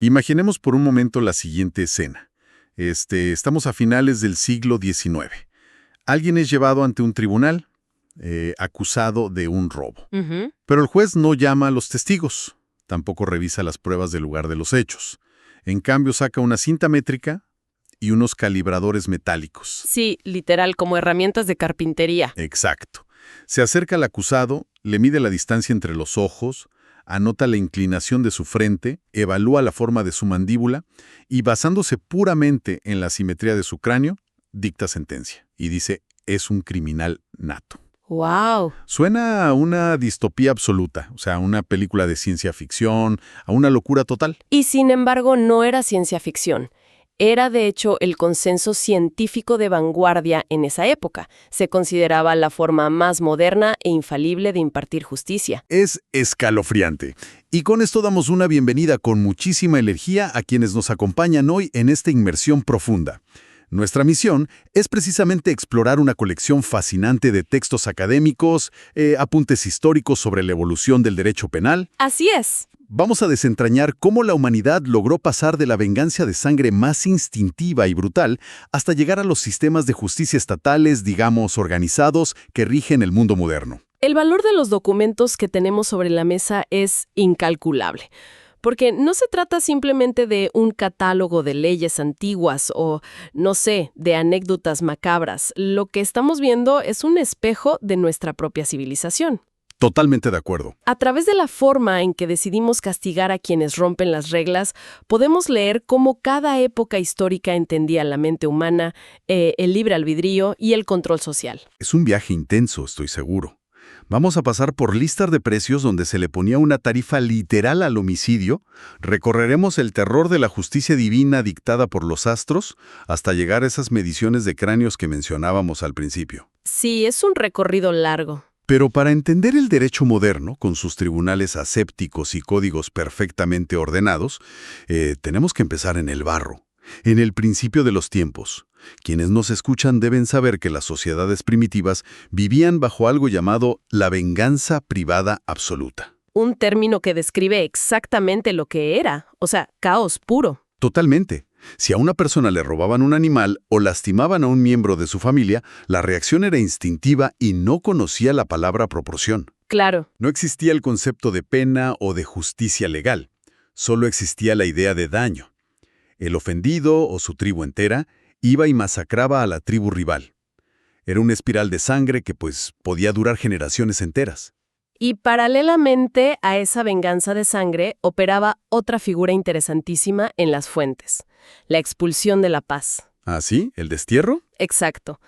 Imaginemos por un momento la siguiente escena. Estamos a finales del siglo XIX. Alguien es llevado ante un tribunal, acusado de un robo. Ujú. Pero el juez no llama a los testigos, tampoco revisa las pruebas del lugar de los hechos. En cambio, saca una cinta métrica y unos calibradores metálicos. Sí, literal, como herramientas de carpintería. Exacto. Se acerca al acusado, le mide la distancia entre los ojos, anota la inclinación de su frente, evalúa la forma de su mandíbula y, basándose puramente en la simetría de su cráneo, dicta sentencia. Y dice, es un criminal nato. ¡Wow! Suena a una distopía absoluta, o sea, una película de ciencia ficción, a una locura total. Y sin embargo, no era ciencia ficción. Era, de hecho, el consenso científico de vanguardia en esa época. Se consideraba la forma más moderna e infalible de impartir justicia. Es escalofriante. Y con esto damos una bienvenida con muchísima energía a quienes nos acompañan hoy en esta inmersión profunda. Nuestra misión es precisamente explorar una colección fascinante de textos académicos, apuntes históricos sobre la evolución del derecho penal. Así es. Vamos a desentrañar cómo la humanidad logró pasar de la venganza de sangre más instintiva y brutal hasta llegar a los sistemas de justicia estatales, digamos, organizados, que rigen el mundo moderno. El valor de los documentos que tenemos sobre la mesa es incalculable. Porque no se trata simplemente de un catálogo de leyes antiguas o, no sé, de anécdotas macabras. Lo que estamos viendo es un espejo de nuestra propia civilización. Totalmente de acuerdo. A través de la forma en que decidimos castigar a quienes rompen las reglas, podemos leer cómo cada época histórica entendía la mente humana, el libre albedrío y el control social. Es un viaje intenso, estoy seguro. Vamos a pasar por listas de precios donde se le ponía una tarifa literal al homicidio, recorreremos el terror de la justicia divina dictada por los astros, hasta llegar a esas mediciones de cráneos que mencionábamos al principio. Sí, es un recorrido largo. Pero para entender el derecho moderno, con sus tribunales asépticos y códigos perfectamente ordenados, tenemos que empezar en el barro, en el principio de los tiempos. Quienes nos escuchan deben saber que las sociedades primitivas vivían bajo algo llamado la venganza privada absoluta. Un término que describe exactamente lo que era, o sea, caos puro. Totalmente. Si a una persona le robaban un animal o lastimaban a un miembro de su familia, la reacción era instintiva y no conocía la palabra proporción. Claro. No existía el concepto de pena o de justicia legal. Solo existía la idea de daño. El ofendido o su tribu entera iba y masacraba a la tribu rival. Era una espiral de sangre que, podía durar generaciones enteras. Y paralelamente a esa venganza de sangre operaba otra figura interesantísima en las fuentes, la expulsión de la paz. ¿Ah, sí? ¿El destierro? Exacto.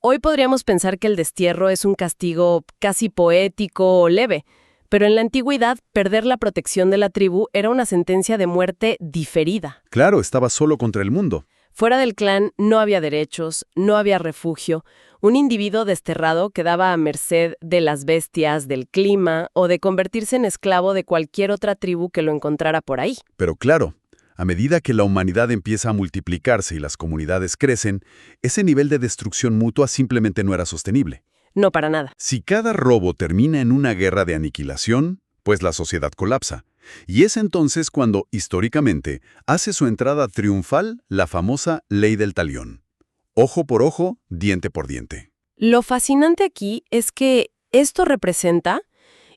Hoy podríamos pensar que el destierro es un castigo casi poético o leve, pero en la antigüedad perder la protección de la tribu era una sentencia de muerte diferida. Claro, estaba solo contra el mundo. Fuera del clan no había derechos, no había refugio. Un individuo desterrado quedaba a merced de las bestias, del clima o de convertirse en esclavo de cualquier otra tribu que lo encontrara por ahí. Pero claro, a medida que la humanidad empieza a multiplicarse y las comunidades crecen, ese nivel de destrucción mutua simplemente no era sostenible. No para nada. Si cada robo termina en una guerra de aniquilación, pues la sociedad colapsa. Y es entonces cuando, históricamente, hace su entrada triunfal la famosa ley del talión. Ojo por ojo, diente por diente. Lo fascinante aquí es que esto representa,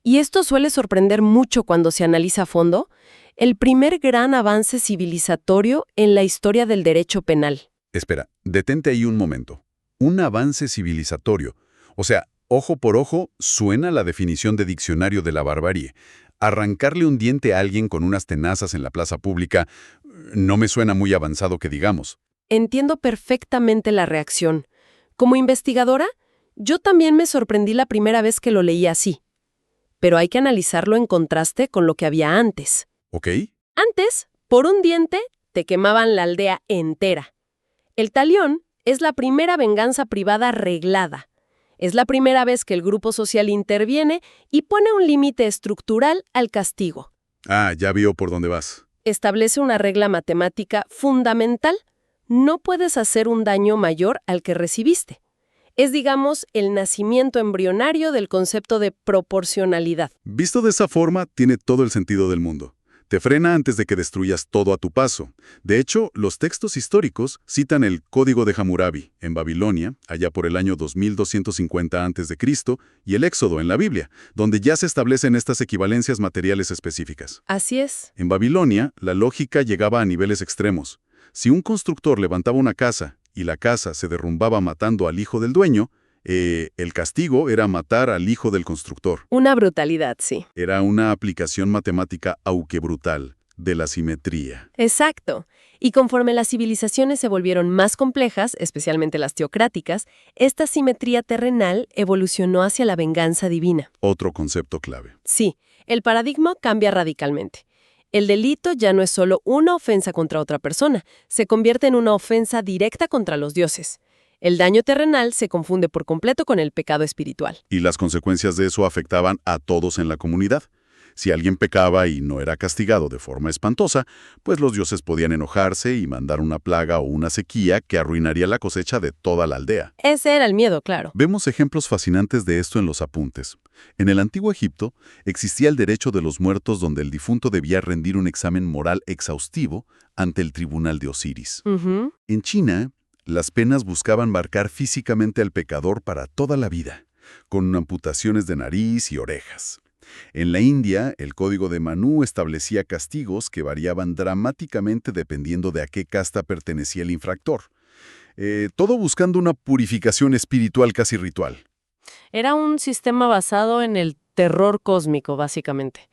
y esto suele sorprender mucho cuando se analiza a fondo, el primer gran avance civilizatorio en la historia del derecho penal. Espera, detente ahí un momento. Un avance civilizatorio. O sea, ojo por ojo suena la definición de diccionario de la barbarie. Arrancarle un diente a alguien con unas tenazas en la plaza pública no me suena muy avanzado que digamos. Entiendo perfectamente la reacción. Como investigadora, yo también me sorprendí la primera vez que lo leí así. Pero hay que analizarlo en contraste con lo que había antes. ¿Ok? Antes, por un diente, te quemaban la aldea entera. El talión es la primera venganza privada reglada. Es la primera vez que el grupo social interviene y pone un límite estructural al castigo. Ah, ya veo por dónde vas. Establece una regla matemática fundamental. No puedes hacer un daño mayor al que recibiste. Es, digamos, el nacimiento embrionario del concepto de proporcionalidad. Visto de esa forma, tiene todo el sentido del mundo. Te frena antes de que destruyas todo a tu paso. De hecho, los textos históricos citan el Código de Hammurabi en Babilonia, allá por el año 2250 a.C., y el Éxodo en la Biblia, donde ya se establecen estas equivalencias materiales específicas. Así es. En Babilonia, la lógica llegaba a niveles extremos. Si un constructor levantaba una casa y la casa se derrumbaba matando al hijo del dueño, el castigo era matar al hijo del constructor. Una brutalidad, sí. Era una aplicación matemática, aunque brutal, de la simetría. Exacto. Y conforme las civilizaciones se volvieron más complejas, especialmente las teocráticas, esta simetría terrenal evolucionó hacia la venganza divina. Otro concepto clave. Sí, el paradigma cambia radicalmente. El delito ya no es solo una ofensa contra otra persona, se convierte en una ofensa directa contra los dioses. El daño terrenal se confunde por completo con el pecado espiritual. Y las consecuencias de eso afectaban a todos en la comunidad. Si alguien pecaba y no era castigado de forma espantosa, pues los dioses podían enojarse y mandar una plaga o una sequía que arruinaría la cosecha de toda la aldea. Ese era el miedo, claro. Vemos ejemplos fascinantes de esto en los apuntes. En el antiguo Egipto existía el derecho de los muertos, donde el difunto debía rendir un examen moral exhaustivo ante el tribunal de Osiris. Ujú. En China, las penas buscaban marcar físicamente al pecador para toda la vida, con amputaciones de nariz y orejas. En la India, el Código de Manu establecía castigos que variaban dramáticamente dependiendo de a qué casta pertenecía el infractor. Todo buscando una purificación espiritual casi ritual. Era un sistema basado en el terror cósmico, básicamente.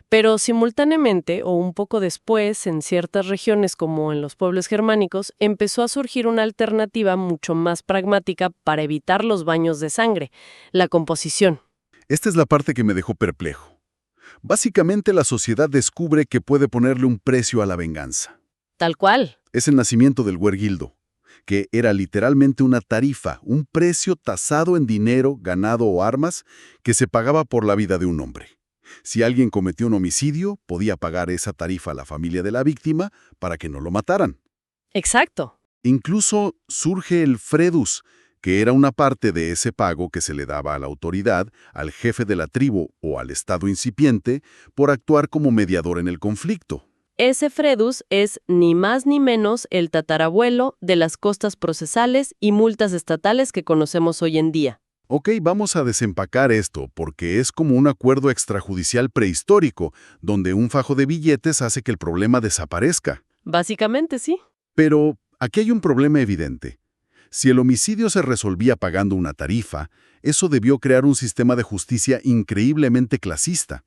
Pero simultáneamente, o un poco después, en ciertas regiones como en los pueblos germánicos, empezó a surgir una alternativa mucho más pragmática para evitar los baños de sangre: la composición. Esta es la parte que me dejó perplejo. Básicamente, la sociedad descubre que puede ponerle un precio a la venganza. Tal cual. Es el nacimiento del huergildo, que era literalmente una tarifa, un precio tasado en dinero, ganado o armas, que se pagaba por la vida de un hombre. Si alguien cometió un homicidio, podía pagar esa tarifa a la familia de la víctima para que no lo mataran. Exacto. Incluso surge el fredus, que era una parte de ese pago que se le daba a la autoridad, al jefe de la tribu o al estado incipiente, por actuar como mediador en el conflicto. Ese fredus es ni más ni menos el tatarabuelo de las costas procesales y multas estatales que conocemos hoy en día. Ok, vamos a desempacar esto, porque es como un acuerdo extrajudicial prehistórico, donde un fajo de billetes hace que el problema desaparezca. Básicamente, sí. Pero aquí hay un problema evidente. Si el homicidio se resolvía pagando una tarifa, eso debió crear un sistema de justicia increíblemente clasista.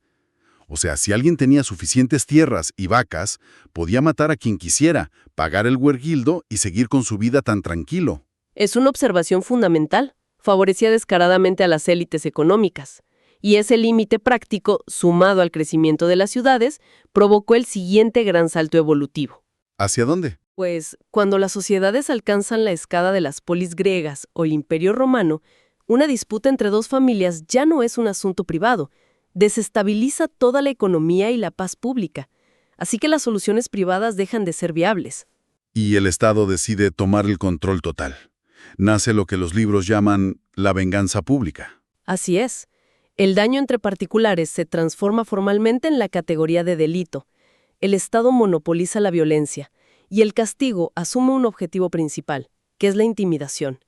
O sea, si alguien tenía suficientes tierras y vacas, podía matar a quien quisiera, pagar el huergildo y seguir con su vida tan tranquilo. Es una observación fundamental. Favorecía descaradamente a las élites económicas. Y ese límite práctico, sumado al crecimiento de las ciudades, provocó el siguiente gran salto evolutivo. ¿Hacia dónde? Pues, cuando las sociedades alcanzan la escala de las polis griegas o el Imperio Romano, una disputa entre dos familias ya no es un asunto privado, desestabiliza toda la economía y la paz pública. Así que las soluciones privadas dejan de ser viables. Y el Estado decide tomar el control total. Nace lo que los libros llaman la venganza pública. Así es. El daño entre particulares se transforma formalmente en la categoría de delito. El Estado monopoliza la violencia y el castigo asume un objetivo principal, que es la intimidación.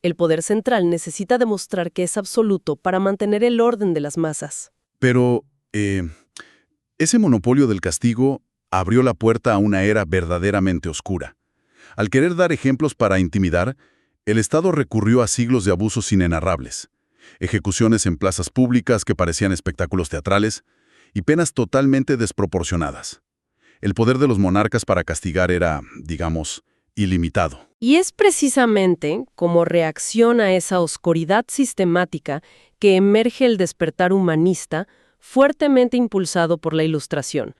El poder central necesita demostrar que es absoluto para mantener el orden de las masas. Pero, ese monopolio del castigo abrió la puerta a una era verdaderamente oscura. Al querer dar ejemplos para intimidar, el Estado recurrió a siglos de abusos inenarrables, ejecuciones en plazas públicas que parecían espectáculos teatrales y penas totalmente desproporcionadas. El poder de los monarcas para castigar era, digamos, ilimitado. Y es precisamente como reacción a esa oscuridad sistemática que emerge el despertar humanista, fuertemente impulsado por la Ilustración.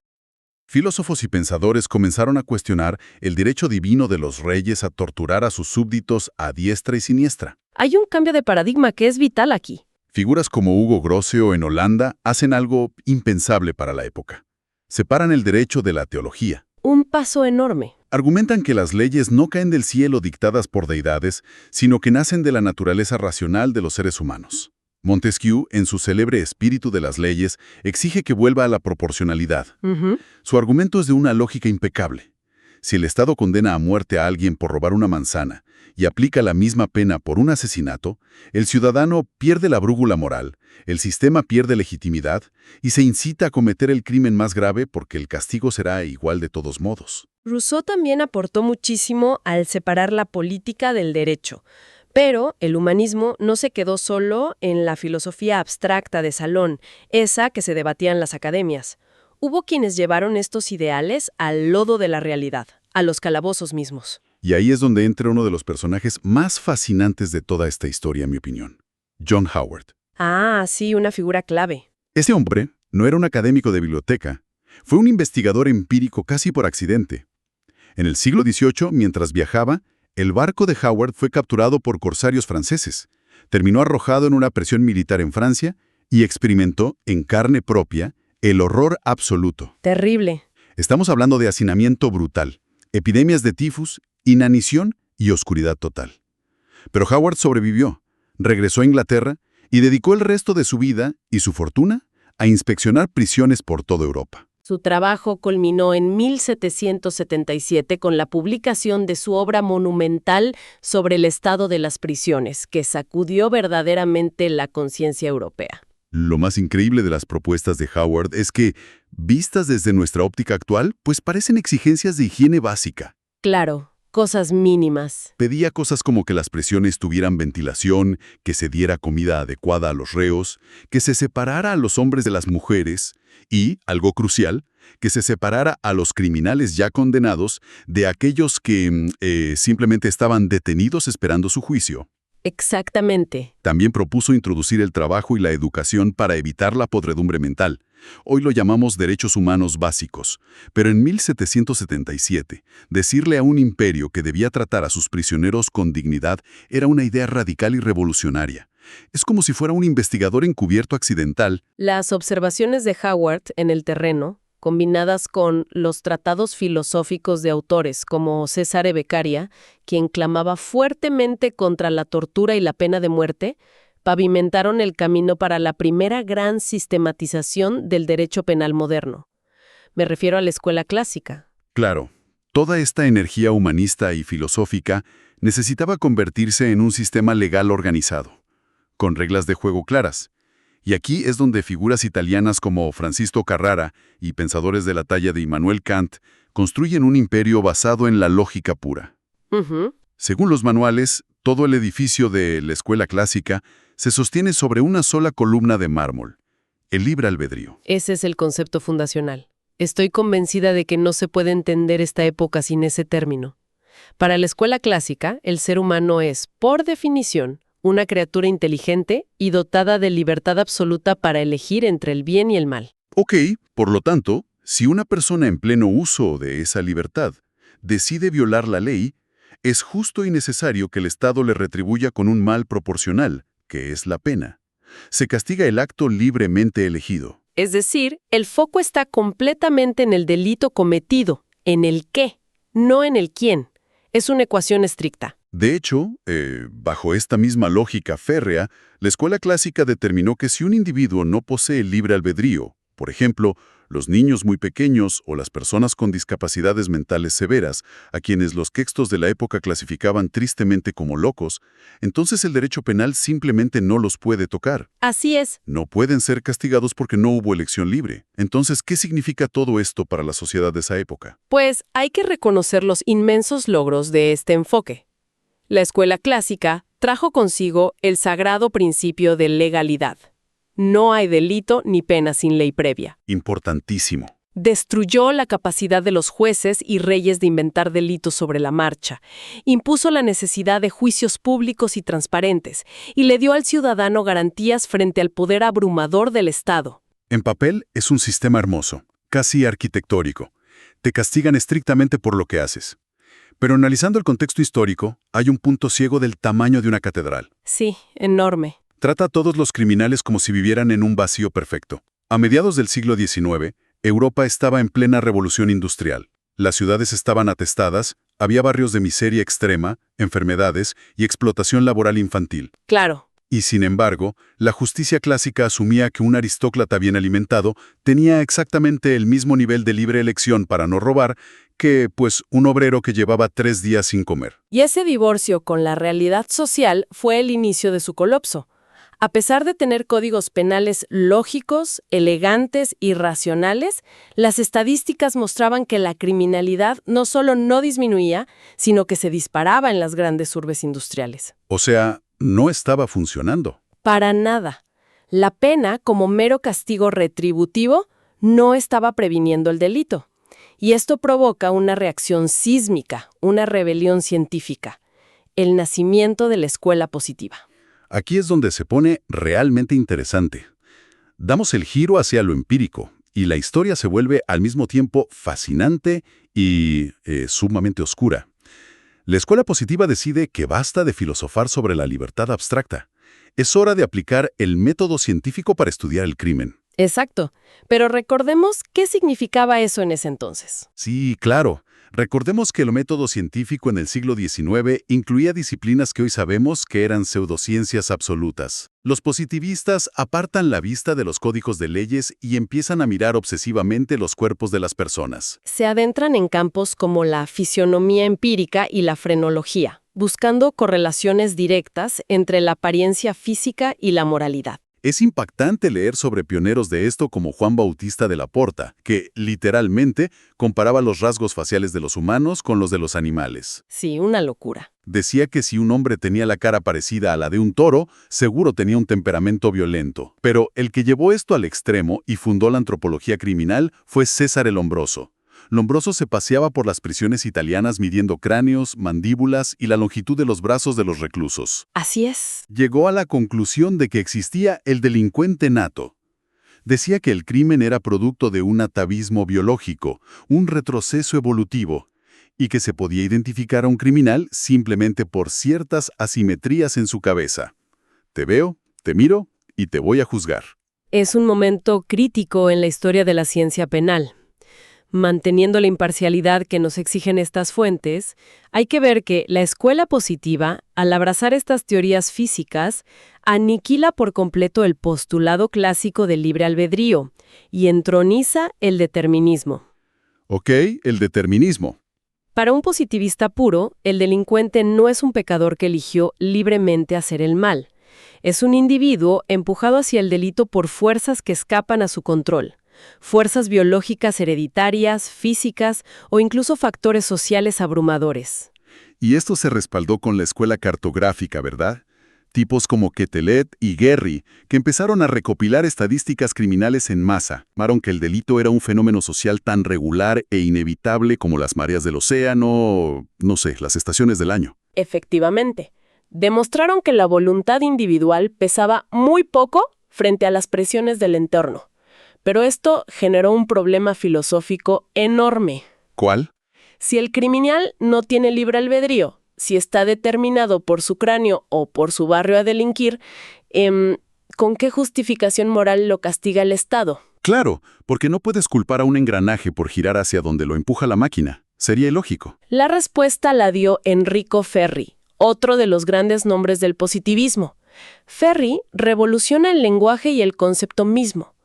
Filósofos y pensadores comenzaron a cuestionar el derecho divino de los reyes a torturar a sus súbditos a diestra y siniestra. Hay un cambio de paradigma que es vital aquí. Figuras como Hugo Grocio en Holanda hacen algo impensable para la época. Separan el derecho de la teología. Un paso enorme. Argumentan que las leyes no caen del cielo dictadas por deidades, sino que nacen de la naturaleza racional de los seres humanos. Montesquieu, en su célebre Espíritu de las Leyes, exige que vuelva a la proporcionalidad. Ujú. Su argumento es de una lógica impecable. Si el Estado condena a muerte a alguien por robar una manzana y aplica la misma pena por un asesinato, el ciudadano pierde la brújula moral, el sistema pierde legitimidad y se incita a cometer el crimen más grave porque el castigo será igual de todos modos. Rousseau también aportó muchísimo al separar la política del derecho. Pero el humanismo no se quedó solo en la filosofía abstracta de salón, esa que se debatía en las academias. Hubo quienes llevaron estos ideales al lodo de la realidad, a los calabozos mismos. Y ahí es donde entra uno de los personajes más fascinantes de toda esta historia, en mi opinión. John Howard. Ah, sí, una figura clave. Este hombre no era un académico de biblioteca, fue un investigador empírico casi por accidente. En el siglo XVIII, mientras viajaba, el barco de Howard fue capturado por corsarios franceses, terminó arrojado en una presión militar en Francia y experimentó en carne propia el horror absoluto. Terrible. Estamos hablando de hacinamiento brutal, epidemias de tifus, inanición y oscuridad total. Pero Howard sobrevivió, regresó a Inglaterra y dedicó el resto de su vida y su fortuna a inspeccionar prisiones por toda Europa. Su trabajo culminó en 1777 con la publicación de su obra monumental sobre el estado de las prisiones, que sacudió verdaderamente la conciencia europea. Lo más increíble de las propuestas de Howard es que, vistas desde nuestra óptica actual, pues parecen exigencias de higiene básica. Claro, cosas mínimas. Pedía cosas como que las prisiones tuvieran ventilación, que se diera comida adecuada a los reos, que se separara a los hombres de las mujeres y, algo crucial, que se separara a los criminales ya condenados de aquellos que simplemente estaban detenidos esperando su juicio. Exactamente. También propuso introducir el trabajo y la educación para evitar la podredumbre mental. Hoy lo llamamos derechos humanos básicos, pero en 1777, decirle a un imperio que debía tratar a sus prisioneros con dignidad era una idea radical y revolucionaria. Es como si fuera un investigador encubierto accidental. Las observaciones de Howard en el terreno, combinadas con los tratados filosóficos de autores como Cesare Beccaria, quien clamaba fuertemente contra la tortura y la pena de muerte, pavimentaron el camino para la primera gran sistematización del derecho penal moderno. Me refiero a la escuela clásica. Claro, toda esta energía humanista y filosófica necesitaba convertirse en un sistema legal organizado, con reglas de juego claras. Y aquí es donde figuras italianas como Francisco Carrara y pensadores de la talla de Immanuel Kant construyen un imperio basado en la lógica pura. Ujú. Según los manuales, todo el edificio de la escuela clásica se sostiene sobre una sola columna de mármol, el libre albedrío. Ese es el concepto fundacional. Estoy convencida de que no se puede entender esta época sin ese término. Para la escuela clásica, el ser humano es, por definición, una criatura inteligente y dotada de libertad absoluta para elegir entre el bien y el mal. Ok, por lo tanto, si una persona en pleno uso de esa libertad decide violar la ley, es justo y necesario que el Estado le retribuya con un mal proporcional, que es la pena. Se castiga el acto libremente elegido. Es decir, el foco está completamente en el delito cometido, en el qué, no en el quién. Es una ecuación estricta. De hecho, bajo esta misma lógica férrea, la escuela clásica determinó que si un individuo no posee libre albedrío, por ejemplo, los niños muy pequeños o las personas con discapacidades mentales severas, a quienes los textos de la época clasificaban tristemente como locos, entonces el derecho penal simplemente no los puede tocar. Así es. No pueden ser castigados porque no hubo elección libre. Entonces, ¿qué significa todo esto para la sociedad de esa época? Pues hay que reconocer los inmensos logros de este enfoque. La escuela clásica trajo consigo el sagrado principio de legalidad. No hay delito ni pena sin ley previa. Importantísimo. Destruyó la capacidad de los jueces y reyes de inventar delitos sobre la marcha. Impuso la necesidad de juicios públicos y transparentes y le dio al ciudadano garantías frente al poder abrumador del Estado. En papel es un sistema hermoso, casi arquitectónico. Te castigan estrictamente por lo que haces. Pero analizando el contexto histórico, hay un punto ciego del tamaño de una catedral. Sí, enorme. Trata a todos los criminales como si vivieran en un vacío perfecto. A mediados del siglo XIX, Europa estaba en plena revolución industrial. Las ciudades estaban atestadas, había barrios de miseria extrema, enfermedades y explotación laboral infantil. Claro, Y sin embargo, la justicia clásica asumía que un aristócrata bien alimentado tenía exactamente el mismo nivel de libre elección para no robar que, pues, un obrero que llevaba 3 días sin comer. Y ese divorcio con la realidad social fue el inicio de su colapso. A pesar de tener códigos penales lógicos, elegantes y racionales, las estadísticas mostraban que la criminalidad no solo no disminuía, sino que se disparaba en las grandes urbes industriales. O sea, no estaba funcionando. Para nada. La pena, como mero castigo retributivo, no estaba previniendo el delito. Y esto provoca una reacción sísmica, una rebelión científica, el nacimiento de la escuela positiva. Aquí es donde se pone realmente interesante. Damos el giro hacia lo empírico, y la historia se vuelve al mismo tiempo fascinante y sumamente oscura. La escuela positiva decide que basta de filosofar sobre la libertad abstracta. Es hora de aplicar el método científico para estudiar el crimen. Exacto. Pero recordemos qué significaba eso en ese entonces. Sí, claro. Recordemos que el método científico en el siglo XIX incluía disciplinas que hoy sabemos que eran pseudociencias absolutas. Los positivistas apartan la vista de los códigos de leyes y empiezan a mirar obsesivamente los cuerpos de las personas. Se adentran en campos como la fisionomía empírica y la frenología, buscando correlaciones directas entre la apariencia física y la moralidad. Es impactante leer sobre pioneros de esto como Juan Bautista de la Porta, que, literalmente, comparaba los rasgos faciales de los humanos con los de los animales. Sí, una locura. Decía que si un hombre tenía la cara parecida a la de un toro, seguro tenía un temperamento violento. Pero el que llevó esto al extremo y fundó la antropología criminal fue César el Lombroso. Lombroso se paseaba por las prisiones italianas midiendo cráneos, mandíbulas y la longitud de los brazos de los reclusos. Así es. Llegó a la conclusión de que existía el delincuente nato. Decía que el crimen era producto de un atavismo biológico, un retroceso evolutivo, y que se podía identificar a un criminal simplemente por ciertas asimetrías en su cabeza. Te veo, te miro y te voy a juzgar. Es un momento crítico en la historia de la ciencia penal. Manteniendo la imparcialidad que nos exigen estas fuentes, hay que ver que la escuela positiva, al abrazar estas teorías físicas, aniquila por completo el postulado clásico del libre albedrío y entroniza el determinismo. Ok, el determinismo. Para un positivista puro, el delincuente no es un pecador que eligió libremente hacer el mal. Es un individuo empujado hacia el delito por fuerzas que escapan a su control. Fuerzas biológicas hereditarias, físicas o incluso factores sociales abrumadores. Y esto se respaldó con la escuela cartográfica, ¿verdad? Tipos como Quetelet y Guerry, que empezaron a recopilar estadísticas criminales en masa, afirmaron que el delito era un fenómeno social tan regular e inevitable como las mareas del océano, no sé, las estaciones del año. Efectivamente, demostraron que la voluntad individual pesaba muy poco frente a las presiones del entorno. Pero esto generó un problema filosófico enorme. ¿Cuál? Si el criminal no tiene libre albedrío, si está determinado por su cráneo o por su barrio a delinquir, ¿con qué justificación moral lo castiga el Estado? Claro, porque no puedes culpar a un engranaje por girar hacia donde lo empuja la máquina. Sería ilógico. La respuesta la dio Enrico Ferri, otro de los grandes nombres del positivismo. Ferri revoluciona el lenguaje y el concepto mismo.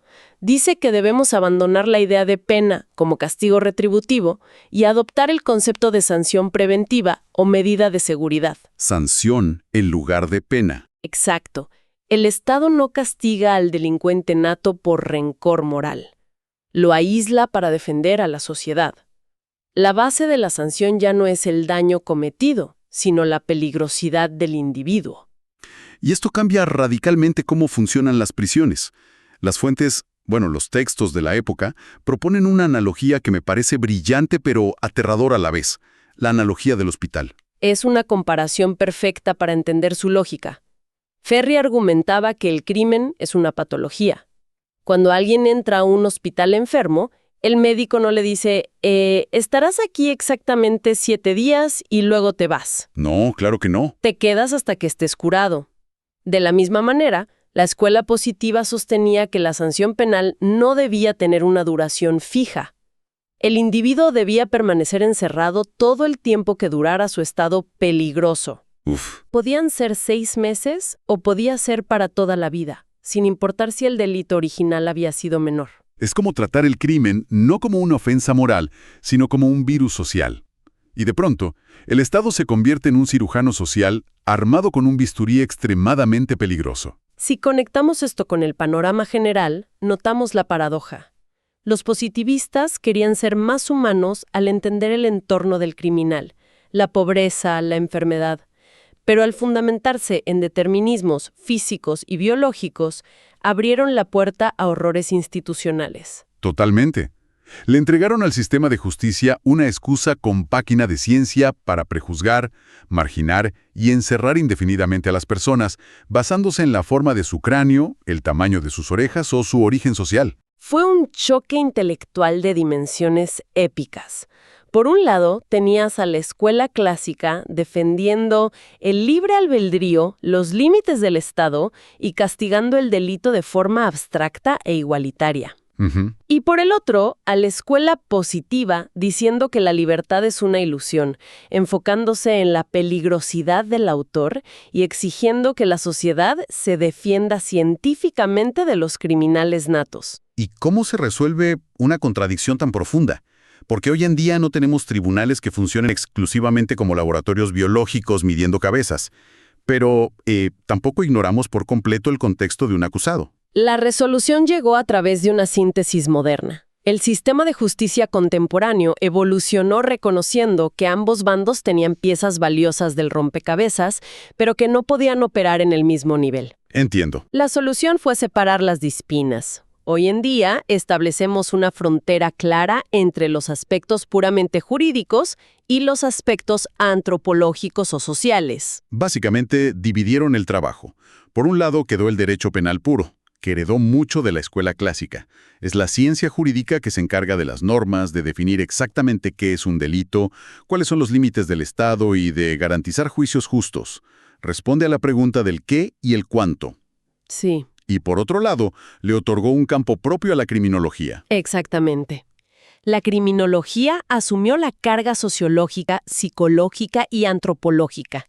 Dice que debemos abandonar la idea de pena como castigo retributivo y adoptar el concepto de sanción preventiva o medida de seguridad. Sanción en lugar de pena. Exacto. El Estado no castiga al delincuente nato por rencor moral. Lo aísla para defender a la sociedad. La base de la sanción ya no es el daño cometido, sino la peligrosidad del individuo. Y esto cambia radicalmente cómo funcionan las prisiones. Las fuentes, los textos de la época, proponen una analogía que me parece brillante pero aterradora a la vez. La analogía del hospital. Es una comparación perfecta para entender su lógica. Ferri argumentaba que el crimen es una patología. Cuando alguien entra a un hospital enfermo, el médico no le dice, estarás aquí exactamente 7 días y luego te vas. No, claro que no. Te quedas hasta que estés curado. De la misma manera, la escuela positiva sostenía que la sanción penal no debía tener una duración fija. El individuo debía permanecer encerrado todo el tiempo que durara su estado peligroso. Uf, Podían ser 6 meses o podía ser para toda la vida, sin importar si el delito original había sido menor. es como tratar el crimen no como una ofensa moral, sino como un virus social. Y de pronto, el Estado se convierte en un cirujano social armado con un bisturí extremadamente peligroso. Si conectamos esto con el panorama general, notamos la paradoja. Los positivistas querían ser más humanos al entender el entorno del criminal, la pobreza, la enfermedad. Pero al fundamentarse en determinismos físicos y biológicos, abrieron la puerta a horrores institucionales. Totalmente. Le entregaron al sistema de justicia una excusa con página de ciencia para prejuzgar, marginar y encerrar indefinidamente a las personas, basándose en la forma de su cráneo, el tamaño de sus orejas o su origen social. Fue un choque intelectual de dimensiones épicas. Por un lado, tenías a la escuela clásica defendiendo el libre albedrío, los límites del Estado y castigando el delito de forma abstracta e igualitaria. Ujú. Y por el otro, a la escuela positiva diciendo que la libertad es una ilusión, enfocándose en la peligrosidad del autor y exigiendo que la sociedad se defienda científicamente de los criminales natos. ¿Y cómo se resuelve una contradicción tan profunda? Porque hoy en día no tenemos tribunales que funcionen exclusivamente como laboratorios biológicos midiendo cabezas, pero tampoco ignoramos por completo el contexto de un acusado. La resolución llegó a través de una síntesis moderna. El sistema de justicia contemporáneo evolucionó reconociendo que ambos bandos tenían piezas valiosas del rompecabezas, pero que no podían operar en el mismo nivel. Entiendo. La solución fue separar las disciplinas. Hoy en día establecemos una frontera clara entre los aspectos puramente jurídicos y los aspectos antropológicos o sociales. Básicamente dividieron el trabajo. Por un lado quedó el derecho penal puro, que heredó mucho de la escuela clásica. Es la ciencia jurídica que se encarga de las normas, de definir exactamente qué es un delito, cuáles son los límites del Estado y de garantizar juicios justos. Responde a la pregunta del qué y el cuánto. Sí, Y por otro lado, le otorgó un campo propio a la criminología. exactamente. La criminología asumió la carga sociológica, psicológica y antropológica.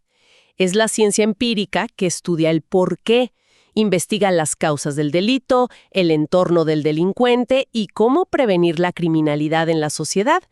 Es la ciencia empírica que estudia el por qué, investiga las causas del delito, el entorno del delincuente y cómo prevenir la criminalidad en la sociedad,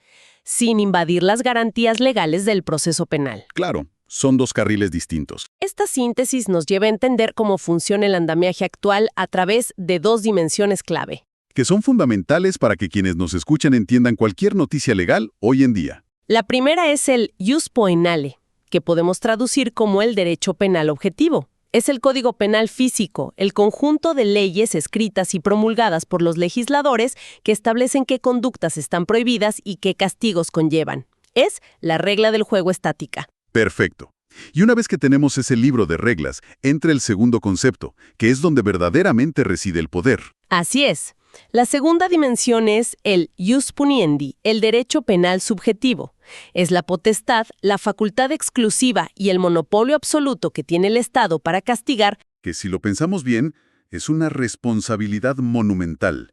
sin invadir las garantías legales del proceso penal. Claro, son dos carriles distintos. Esta síntesis nos lleva a entender cómo funciona el andamiaje actual a través de 2 dimensiones clave. Que son fundamentales para que quienes nos escuchan entiendan cualquier noticia legal hoy en día. La primera es el jus poenale, que podemos traducir como el derecho penal objetivo. Es el código penal físico, el conjunto de leyes escritas y promulgadas por los legisladores que establecen qué conductas están prohibidas y qué castigos conllevan. Es la regla del juego estática. Perfecto. Y una vez que tenemos ese libro de reglas, entra el segundo concepto, que es donde verdaderamente reside el poder. Así es. La segunda dimensión es el jus puniendi, el derecho penal subjetivo. Es la potestad, la facultad exclusiva y el monopolio absoluto que tiene el Estado para castigar, Que si lo pensamos bien, es una responsabilidad monumental.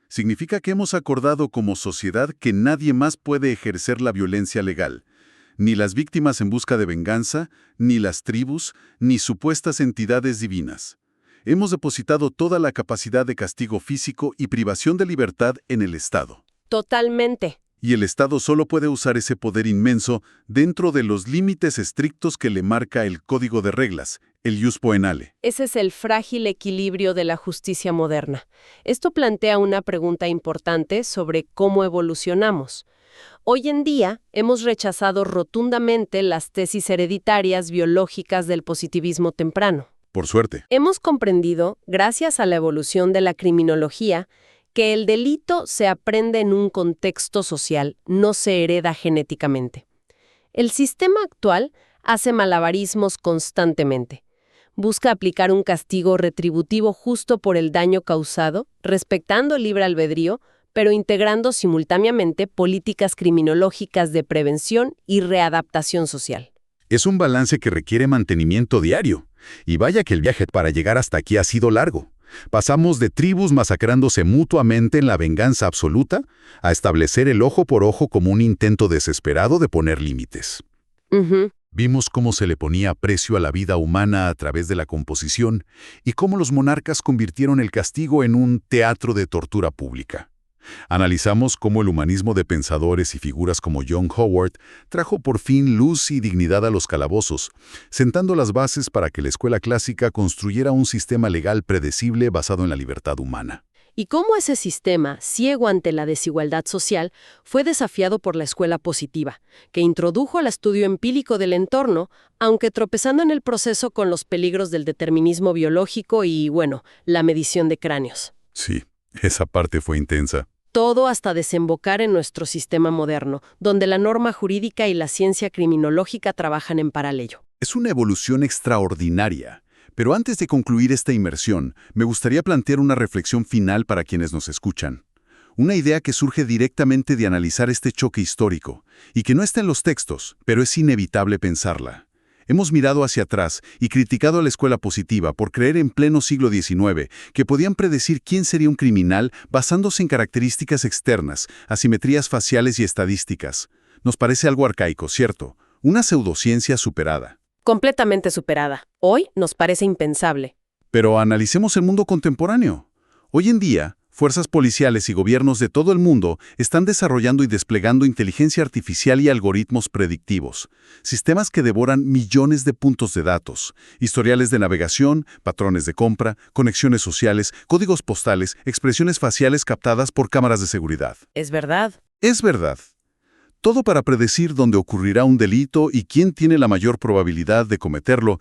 Significa que hemos acordado como sociedad que nadie más puede ejercer la violencia legal. Ni las víctimas en busca de venganza, ni las tribus, ni supuestas entidades divinas. Hemos depositado toda la capacidad de castigo físico y privación de libertad en el Estado. totalmente. Y el Estado solo puede usar ese poder inmenso dentro de los límites estrictos que le marca el Código de Reglas, el jus poenale. Ese es el frágil equilibrio de la justicia moderna. Esto plantea una pregunta importante sobre cómo evolucionamos. Hoy en día hemos rechazado rotundamente las tesis hereditarias biológicas del positivismo temprano. Por suerte. Hemos comprendido, gracias a la evolución de la criminología, que el delito se aprende en un contexto social, no se hereda genéticamente. El sistema actual hace malabarismos constantemente. Busca aplicar un castigo retributivo justo por el daño causado, respetando el libre albedrío, pero integrando simultáneamente políticas criminológicas de prevención y readaptación social. Es un balance que requiere mantenimiento diario. Y vaya que el viaje para llegar hasta aquí ha sido largo. Pasamos de tribus masacrándose mutuamente en la venganza absoluta a establecer el ojo por ojo como un intento desesperado de poner límites. Ujú. Vimos cómo se le ponía precio a la vida humana a través de la composición y cómo los monarcas convirtieron el castigo en un teatro de tortura pública. Analizamos cómo el humanismo de pensadores y figuras como John Howard trajo por fin luz y dignidad a los calabozos, sentando las bases para que la escuela clásica construyera un sistema legal predecible basado en la libertad humana. Y cómo ese sistema, ciego ante la desigualdad social, fue desafiado por la escuela positiva, que introdujo el estudio empírico del entorno, aunque tropezando en el proceso con los peligros del determinismo biológico y, bueno, la medición de cráneos. Sí, esa parte fue intensa. Todo hasta desembocar en nuestro sistema moderno, donde la norma jurídica y la ciencia criminológica trabajan en paralelo. Es una evolución extraordinaria. Pero antes de concluir esta inmersión, me gustaría plantear una reflexión final para quienes nos escuchan. Una idea que surge directamente de analizar este choque histórico, y que no está en los textos, pero es inevitable pensarla. Hemos mirado hacia atrás y criticado a la escuela positiva por creer en pleno siglo XIX que podían predecir quién sería un criminal basándose en características externas, asimetrías faciales y estadísticas. Nos parece algo arcaico, ¿cierto? Una pseudociencia superada. Completamente superada. Hoy nos parece impensable. Pero analicemos el mundo contemporáneo. Hoy en día, fuerzas policiales y gobiernos de todo el mundo están desarrollando y desplegando inteligencia artificial y algoritmos predictivos, sistemas que devoran millones de puntos de datos, historiales de navegación, patrones de compra, conexiones sociales, códigos postales, expresiones faciales captadas por cámaras de seguridad. Es verdad. Es verdad. Todo para predecir dónde ocurrirá un delito y quién tiene la mayor probabilidad de cometerlo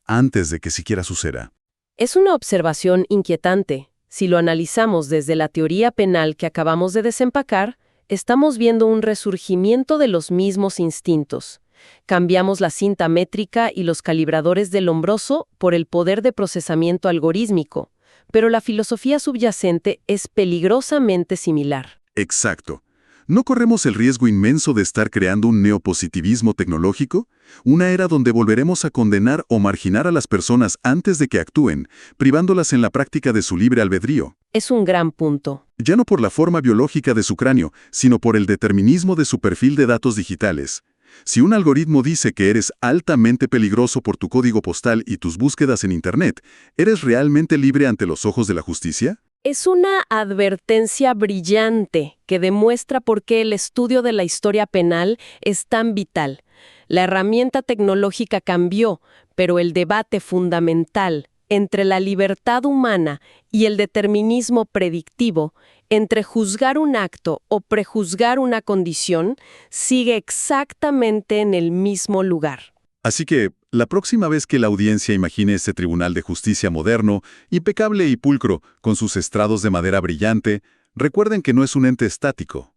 antes de que siquiera suceda. Es una observación inquietante. Si lo analizamos desde la teoría penal que acabamos de desempacar, estamos viendo un resurgimiento de los mismos instintos. Cambiamos la cinta métrica y los calibradores del hombroso por el poder de procesamiento algorítmico, pero la filosofía subyacente es peligrosamente similar. Exacto. ¿No corremos el riesgo inmenso de estar creando un neopositivismo tecnológico? Una era donde volveremos a condenar o marginar a las personas antes de que actúen, privándolas en la práctica de su libre albedrío. Es un gran punto. Ya no por la forma biológica de su cráneo, sino por el determinismo de su perfil de datos digitales. Si un algoritmo dice que eres altamente peligroso por tu código postal y tus búsquedas en Internet, ¿eres realmente libre ante los ojos de la justicia? Es una advertencia brillante que demuestra por qué el estudio de la historia penal es tan vital. La herramienta tecnológica cambió, pero el debate fundamental entre la libertad humana y el determinismo predictivo, entre juzgar un acto o prejuzgar una condición, sigue exactamente en el mismo lugar. Así que, la próxima vez que la audiencia imagine ese tribunal de justicia moderno, impecable y pulcro, con sus estrados de madera brillante, recuerden que no es un ente estático.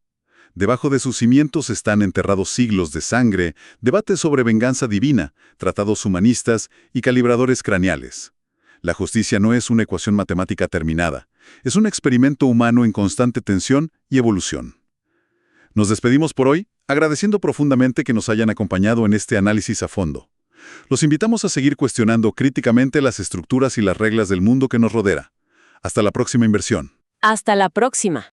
Debajo de sus cimientos están enterrados siglos de sangre, debates sobre venganza divina, tratados humanistas y calibradores craneales. La justicia no es una ecuación matemática terminada, es un experimento humano en constante tensión y evolución. Nos despedimos por hoy, agradeciendo profundamente que nos hayan acompañado en este análisis a fondo. Los invitamos a seguir cuestionando críticamente las estructuras y las reglas del mundo que nos rodea. Hasta la próxima inversión. Hasta la próxima.